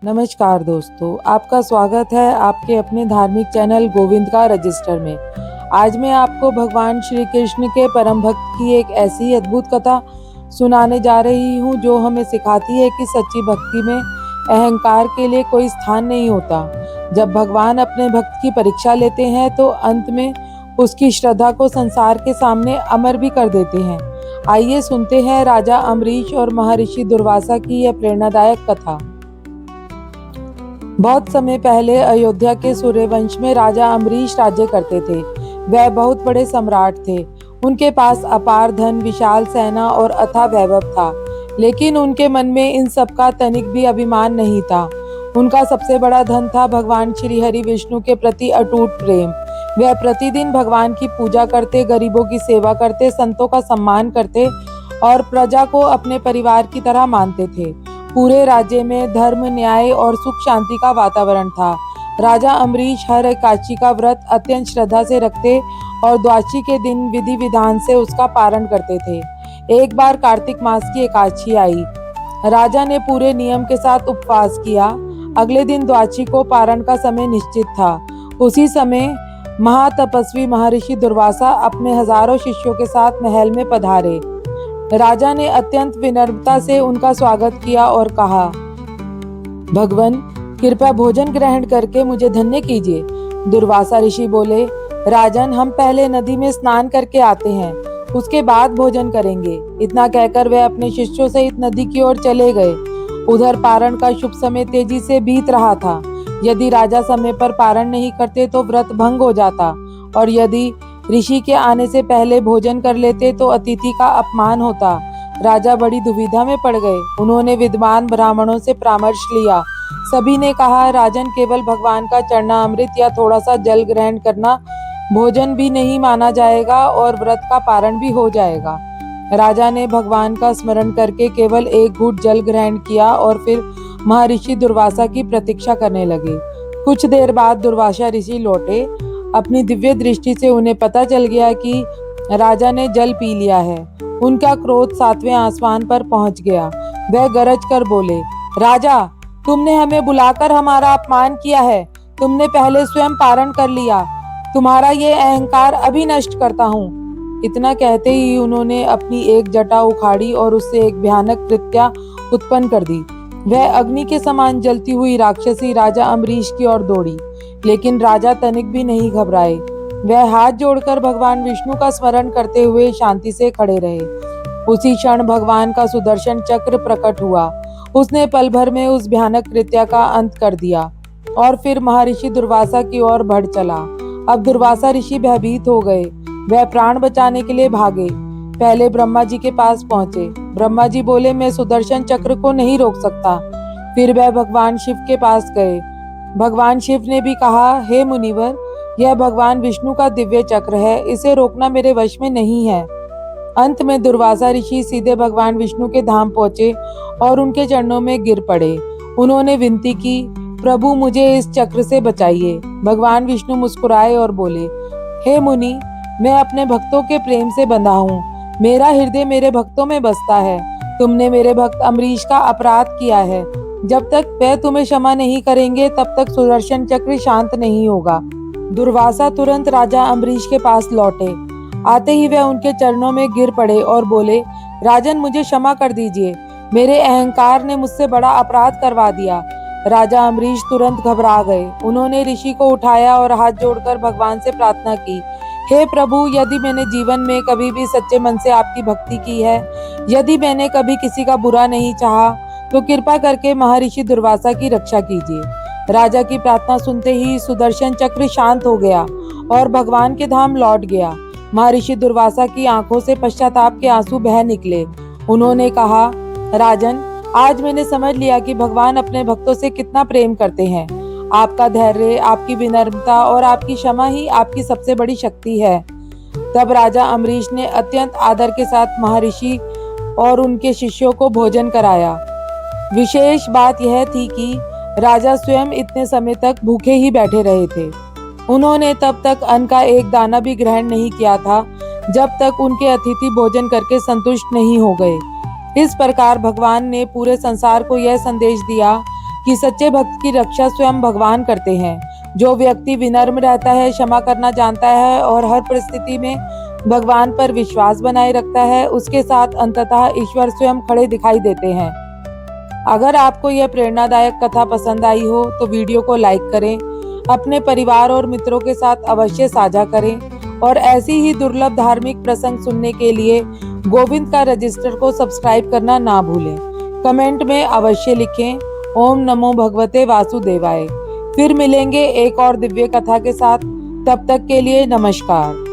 नमस्कार दोस्तों, आपका स्वागत है आपके अपने धार्मिक चैनल गोविंद का रजिस्टर में। आज मैं आपको भगवान श्री कृष्ण के परम भक्त की एक ऐसी अद्भुत कथा सुनाने जा रही हूँ जो हमें सिखाती है कि सच्ची भक्ति में अहंकार के लिए कोई स्थान नहीं होता। जब भगवान अपने भक्त की परीक्षा लेते हैं तो अंत में उसकी श्रद्धा को संसार के सामने अमर भी कर देते हैं। आइए सुनते हैं राजा अम्बरीश और महर्षि दुर्वासा की यह प्रेरणादायक कथा। बहुत समय पहले अयोध्या के सूर्यवंश में राजा अम्बरीश राज्य करते थे। वह बहुत बड़े सम्राट थे। उनके पास अपार धन, विशाल सेना और अथाह वैभव था, लेकिन उनके मन में इन सब का तनिक भी अभिमान नहीं था। उनका सबसे बड़ा धन था भगवान श्री हरि विष्णु के प्रति अटूट प्रेम। वह प्रतिदिन भगवान की पूजा करते, गरीबों की सेवा करते, संतों का सम्मान करते और प्रजा को अपने परिवार की तरह मानते थे। पूरे राज्य में धर्म, न्याय और सुख शांति का वातावरण था। राजा अम्बरीश हर एकादशी का व्रत अत्यंत श्रद्धा से रखते और द्वादशी के दिन विधि विधान से उसका पारण करते थे। एक बार कार्तिक मास की एकादशी आई। राजा ने पूरे नियम के साथ उपवास किया। अगले दिन द्वादशी को पारण का समय निश्चित था। उसी समय महातपस्वी महर्षि दुर्वासा अपने हजारों शिष्यों के साथ महल में पधारे। राजा ने अत्यंत विनम्रता से उनका स्वागत किया और कहा, भगवान, कृपया भोजन ग्रहण करके मुझे धन्य कीजिए। दुर्वासा ऋषि बोले, राजन, हम पहले नदी में स्नान करके आते हैं, उसके बाद भोजन करेंगे। इतना कहकर वे अपने शिष्यों सहित नदी की ओर चले गए। उधर पारण का शुभ समय तेजी से बीत रहा था। यदि राजा समय पर पारण नहीं करते तो व्रत भंग हो जाता, और यदि ऋषि के आने से पहले भोजन कर लेते तो अतिथि का अपमान होता। राजा बड़ी दुविधा में पड़ गए। उन्होंने विद्वान ब्राह्मणों से परामर्श लिया। सभी ने कहा, राजन, केवल भगवान का चरणामृत या थोड़ा सा जल ग्रहण करना भोजन भी नहीं माना जाएगा और व्रत का पारण भी हो जाएगा। राजा ने भगवान का स्मरण करके केवल एक घूंट जल ग्रहण किया और फिर महर्षि दुर्वासा की प्रतीक्षा करने लगे। कुछ देर बाद दुर्वासा ऋषि लौटे। अपनी दिव्य दृष्टि से उन्हें पता चल गया कि राजा ने जल पी लिया है। उनका क्रोध 7वें आसमान पर पहुंच गया। वह गरज कर बोले, राजा, तुमने हमें बुलाकर हमारा अपमान किया है। तुमने पहले स्वयं पारण कर लिया। तुम्हारा ये अहंकार अभी नष्ट करता हूँ। इतना कहते ही उन्होंने अपनी एक जटा उखाड़ी और उससे एक भयानक कृत्या उत्पन्न कर दी। वह अग्नि के समान जलती हुई राक्षसी राजा अम्बरीश की ओर दौड़ी, लेकिन राजा तनिक भी नहीं घबराए। वह हाथ जोड़कर भगवान विष्णु का स्मरण करते हुए शांति से खड़े रहे। उसी क्षण भगवान का सुदर्शन चक्र प्रकट हुआ। उसने पल भर में उस भयानक कृत्या का अंत कर दिया और फिर महर्षि दुर्वासा की ओर बढ़ चला। अब दुर्वासा ऋषि भयभीत हो गए। वह प्राण बचाने के लिए भागे। पहले ब्रह्मा जी के पास पहुंचे। ब्रह्मा जी बोले, मैं सुदर्शन चक्र को नहीं रोक सकता। फिर वह भगवान शिव के पास गए। भगवान शिव ने भी कहा, हे मुनिवर, यह भगवान विष्णु का दिव्य चक्र है, इसे रोकना मेरे वश में नहीं है। अंत में दुर्वासा ऋषि सीधे भगवान विष्णु के धाम पहुंचे और उनके चरणों में गिर पड़े। उन्होंने विनती की, प्रभु, मुझे इस चक्र से बचाइए। भगवान विष्णु मुस्कुराए और बोले, हे मुनि, मैं अपने भक्तों के प्रेम से बंधा हूँ। मेरा हृदय मेरे भक्तों में बसता है। तुमने मेरे भक्त अम्बरीश का अपराध किया है। जब तक वह तुम्हें क्षमा नहीं करेंगे तब तक सुदर्शन चक्र शांत नहीं होगा। दुर्वासा तुरंत राजा अम्बरीश के पास लौटे। आते ही वह उनके चरणों में गिर पड़े और बोले, राजन, मुझे क्षमा कर दीजिए। मेरे अहंकार ने मुझसे बड़ा अपराध करवा दिया। राजा अम्बरीश तुरंत घबरा गए। उन्होंने ऋषि को उठाया और हाथ जोड़कर भगवान से प्रार्थना की, हे प्रभु, यदि मैंने जीवन में कभी भी सच्चे मन से आपकी भक्ति की है, यदि मैंने कभी किसी का बुरा नहीं चाहा, तो कृपा करके महर्षि दुर्वासा की रक्षा कीजिए। राजा की प्रार्थना सुनते ही सुदर्शन चक्र शांत हो गया और भगवान के धाम लौट गया। महर्षि दुर्वासा की आंखों से पश्चाताप के आंसू बह निकले। उन्होंने कहा, राजन, आज मैंने समझ लिया कि भगवान अपने भक्तों से कितना प्रेम करते हैं। आपका धैर्य, आपकी विनम्रता और आपकी क्षमा ही आपकी सबसे बड़ी शक्ति है। तब राजा अम्बरीश ने अत्यंत आदर के साथ महर्षि और उनके शिष्यों को भोजन कराया। विशेष बात यह थी कि राजा स्वयं इतने समय तक भूखे ही बैठे रहे थे। उन्होंने तब तक अन्न का एक दाना भी ग्रहण नहीं किया था जब तक उनके अतिथि भोजन करके संतुष्ट नहीं हो गए। इस प्रकार भगवान ने पूरे संसार को यह संदेश दिया कि सच्चे भक्त की रक्षा स्वयं भगवान करते हैं। जो व्यक्ति विनम्र रहता है, क्षमा करना जानता है और हर परिस्थिति में भगवान पर विश्वास बनाए रखता है, उसके साथ अंततः ईश्वर स्वयं खड़े दिखाई देते हैं। अगर आपको यह प्रेरणादायक कथा पसंद आई हो तो वीडियो को लाइक करें, अपने परिवार और मित्रों के साथ अवश्य साझा करें और ऐसी ही दुर्लभ धार्मिक प्रसंग सुनने के लिए गोविंद का रजिस्टर को सब्सक्राइब करना ना भूलें। कमेंट में अवश्य लिखें ओम नमो भगवते वासुदेवाय। फिर मिलेंगे एक और दिव्य कथा के साथ। तब तक के लिए नमस्कार।